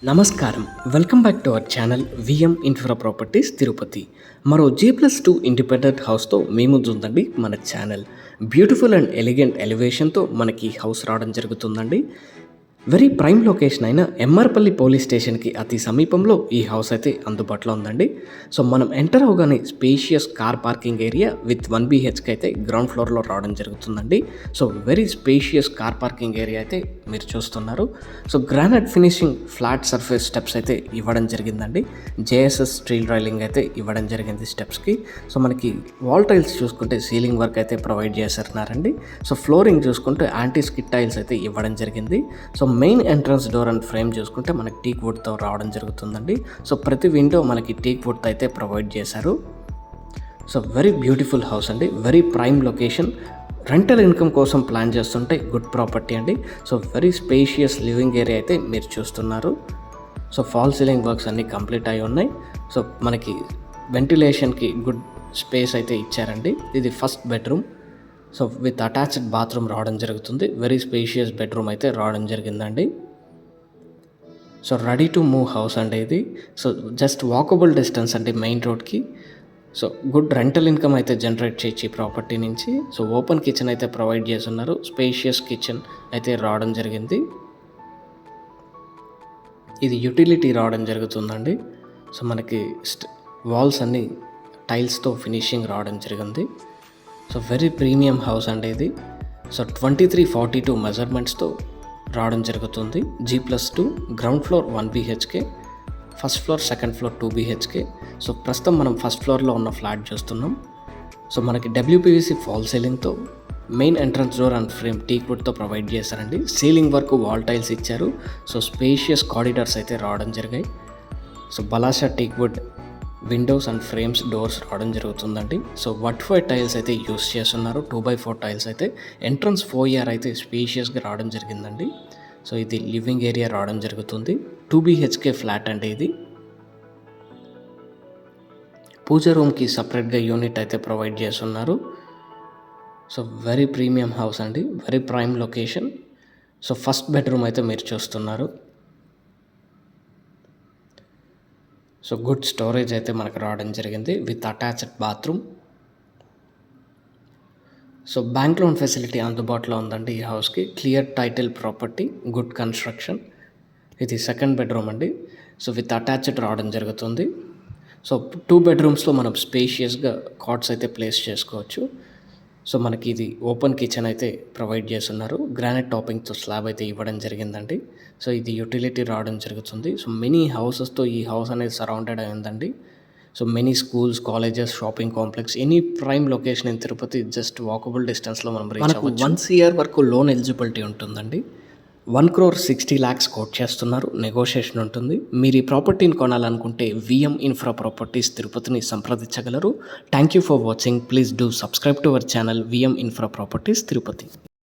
నమస్కారం. Welcome back to our channel VM infra properties Tirupati. మరో G+2 independent హౌస్తో మీ ముందు ఉందండి మన ఛానల్. బ్యూటిఫుల్ అండ్ ఎలిగెంట్ ఎలివేషన్తో మనకి హౌస్ రావడం జరుగుతుందండి. వెరీ ప్రైమ్ లొకేషన్ అయిన ఎమ్మార్పల్లి పోలీస్ స్టేషన్కి అతి సమీపంలో ఈ హౌస్ అయితే అందుబాటులో ఉందండి. సో మనం ఎంటర్ అవగానే spacious car parking area with 1 BHK అయితే గ్రౌండ్ ఫ్లోర్లో రావడం జరుగుతుందండి. So very spacious car parking area అయితే మీరు చూస్తున్నారు. So granite finishing flat surface steps అయితే ఇవ్వడం జరిగిందండి. JSS స్టీల్ రైలింగ్ అయితే ఇవ్వడం జరిగింది స్టెప్స్కి. సో మనకి వాల్ టైల్స్ చూసుకుంటే సీలింగ్ వర్క్ అయితే ప్రొవైడ్ చేస్తున్నారండి. సో ఫ్లోరింగ్ చూసుకుంటే యాంటీ స్కిడ్ టైల్స్ అయితే ఇవ్వడం జరిగింది. So main entrance door and frame చూసుకుంటే మనకి టీక్ వుడ్తో రావడం జరుగుతుందండి. సో ప్రతి విండో మనకి టీక్ వుడ్తో అయితే ప్రొవైడ్ చేశారు. సో వెరీ బ్యూటిఫుల్ హౌస్ అండి. Very prime location. Rental income కోసం ప్లాన్ చేస్తుంటే గుడ్ ప్రాపర్టీ అండి. So very spacious living area అయితే మీరు చూస్తున్నారు. సో ఫాల్ సీలింగ్ వర్క్స్ అన్నీ కంప్లీట్ అయి ఉన్నాయి. సో మనకి వెంటిలేషన్కి గుడ్ స్పేస్ అయితే ఇచ్చారండి. ఇది first bedroom. So with attached bathroom రావడం జరుగుతుంది. వెరీ స్పేషియస్ బెడ్రూమ్ అయితే రావడం జరిగిందండి. So ready to move house అండి ఇది. సో జస్ట్ వాకబుల్ డిస్టెన్స్ అండి మెయిన్ రోడ్కి. సో గుడ్ రెంటల్ ఇన్కమ్ అయితే జనరేట్ చేయొచ్చు ఈ ప్రాపర్టీ నుంచి. సో ఓపెన్ కిచెన్ అయితే ప్రొవైడ్ చేస్తున్నారు. స్పేషియస్ కిచెన్ అయితే రావడం జరిగింది. ఇది యూటిలిటీ రావడం జరుగుతుందండి. సో మనకి వాల్స్ అన్నీ టైల్స్తో ఫినిషింగ్ రావడం జరిగింది. సో వెరీ ప్రీమియం హౌస్ అండి ఇది. సో 2342 మెజర్మెంట్స్తో రావడం జరుగుతుంది. G+2 ground floor 1 BHK, first floor second floor 2 BHK. So ప్రస్తుతం మనం ఫస్ట్ ఫ్లోర్లో ఉన్న ఫ్లాట్ చూస్తున్నాం. సో మనకి WPVC ఫాల్ సీలింగ్తో main entrance door and frame teak వుడ్తో ప్రొవైడ్ చేశారండి. సీలింగ్ వరకు వాల్ టైల్స్ ఇచ్చారు. సో స్పేషియస్ కారిడార్స్ అయితే రావడం జరిగాయి. సో బలాషా teak wood windows and frames doors రావడం జరుగుతుందండి. సో వర్టిఫైడ్ టైల్స్ అయితే యూస్ చేస్తున్నారు. 2x4 టైల్స్ అయితే. ఎంట్రన్స్ ఫోయర్ అయితే స్పేషియస్గా రావడం జరిగిందండి. సో ఇది లివింగ్ ఏరియా రావడం జరుగుతుంది. 2 BHK ఫ్లాట్ అండి ఇది. పూజ రూమ్కి సపరేట్గా యూనిట్ అయితే ప్రొవైడ్ చేస్తున్నారు. సో వెరీ ప్రీమియం హౌస్ అండి. Very prime location. So first bedroom అయితే మీరు చూస్తున్నారు. సో గుడ్ స్టోరేజ్ అయితే మనకు రావడం జరిగింది with attached bathroom. So bank loan facility అందుబాటులో ఉందండి ఈ హౌస్కి. Clear title property, good construction. ఇది సెకండ్ బెడ్రూమ్ అండి. సో విత్ అటాచ్డ్ రావడం జరుగుతుంది. సో 2 బెడ్రూమ్స్లో మనం స్పేషియస్గా కాట్స్ అయితే ప్లేస్ చేసుకోవచ్చు. సో మనకి ఇది ఓపెన్ కిచెన్ అయితే ప్రొవైడ్ చేస్తున్నారు. గ్రానైట్ టాపింగ్తో స్లాబ్ అయితే ఇవ్వడం జరిగిందండి. సో ఇది యూటిలిటీ రావడం జరుగుతుంది. సో మెనీ హౌసెస్తో ఈ హౌస్ అనేది సరౌండెడ్ అయిందండి. So many schools, colleges, shopping complex, any prime location in Tirupati just walkable డిస్టెన్స్లో మనం రీచ్ అవ్వచ్చు. 1 CR వరకు లోన్ ఎలిజిబిలిటీ ఉంటుందండి. 1,60,00,000 కోట్ చేస్తున్నారు. నెగోషియేషన్ ఉంటుంది. మీరు ఈ ప్రాపర్టీని కొనాలనుకుంటే విఎం ఇన్ఫ్రా ప్రాపర్టీస్ తిరుపతిని సంప్రదించగలరు. Thank you for watching. Please do subscribe to our channel VM infra properties Tirupati.